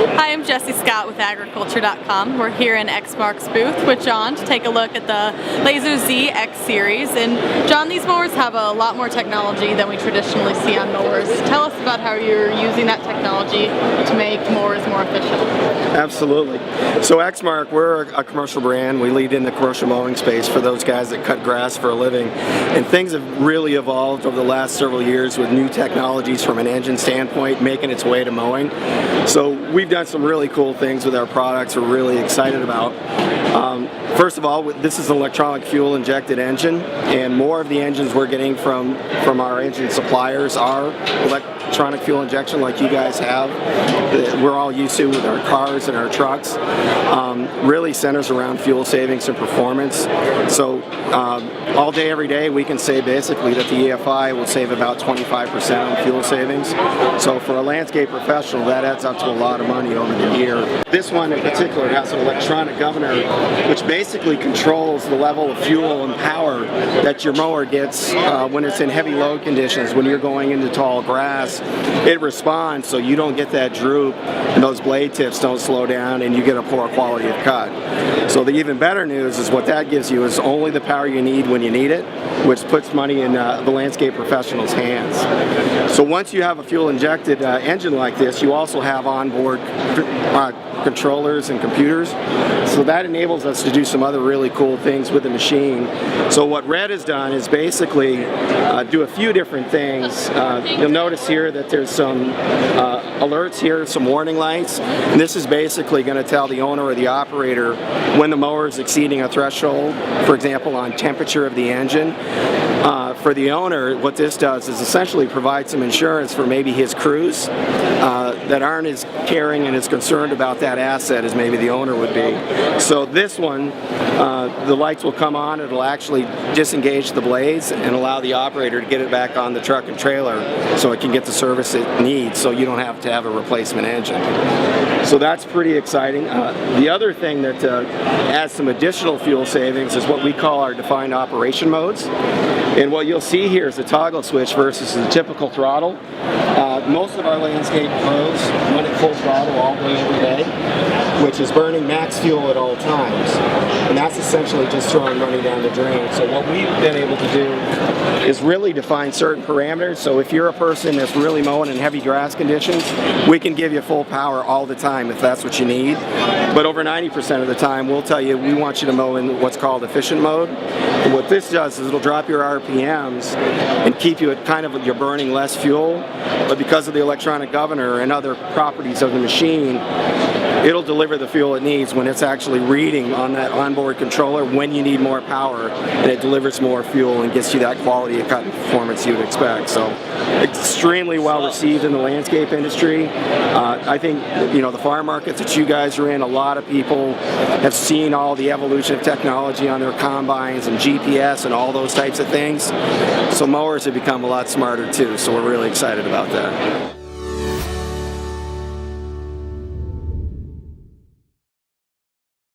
Hi, I'm Jesse Scott with agriculture.com. We're here in Exmark's booth with John to take a look at the Lazer Z X-Series. And John, these mowers have a lot more technology than we traditionally see on mowers. Tell us about how you're using that technology to make mowers more efficient. Absolutely. So Exmark, we're a commercial brand. We lead in the commercial mowing space for those guys that cut grass for a living. And things have really evolved over the last several years with new technologies from an engine standpoint making its way to mowing. So we've done some really cool things with our products we're really excited about. First of all, this is an electronic fuel injected engine, and more of the engines we're getting from our engine suppliers are electronic fuel injection like you guys have. We're all used to with our cars and our trucks. Really centers around fuel savings and performance. So all day, every day, we can say basically that the EFI will save about 25% on fuel savings. So for a landscape professional, that adds up to a lot of money over the year. This one in particular has an electronic governor, which basically controls the level of fuel and power that your mower gets when it's in heavy load conditions. When you're going into tall grass, it responds so you don't get that droop and those blade tips don't slow down and you get a poor quality of cut. So the even better news is what that gives you is only the power you need when you need it, which puts money in the landscape professional's hands. So once you have a fuel injected engine like this, you also have onboard controllers and computers. So that enables us to do some other really cool things with the machine. So what Red has done is basically do a few different things. You'll notice here that there's some alerts here, some warning lights. And this is basically going to tell the owner or the operator when the mower is exceeding a threshold, for example, on temperature of the engine. For the owner, what this does is essentially provide some insurance for maybe his crews that aren't as caring and as concerned about that asset as maybe the owner would be. So this one, the lights will come on, it'll actually disengage the blades and allow the operator to get it back on the truck and trailer so it can get the service it needs so you don't have to have a replacement engine. So that's pretty exciting. The other thing that adds some additional fuel savings is what we call our defined operation modes. And what you'll see here is a toggle switch versus the typical throttle. Most of our landscape pros run at full throttle all day, every day, which is burning max fuel at all times. And that's essentially just throwing money down the drain. So what we've been able to do is really define certain parameters. So if you're a person that's really mowing in heavy grass conditions, we can give you full power all the time if that's what you need. But over 90% of the time, we'll tell you we want you to mow in what's called efficient mode. And what this does is it'll drop your RPMs and keep you at kind of you're burning less fuel, but because of the electronic governor and other properties of the machine, it'll deliver the fuel it needs when it's actually reading on that onboard controller when you need more power, and it delivers more fuel and gets you that quality of cut and performance you'd expect. So extremely well received in the landscape industry. I think the farm markets that you guys are in, a lot of people have seen all the evolution of technology on their combines and GPS and all those types of things. So mowers have become a lot smarter too, so we're really excited about that.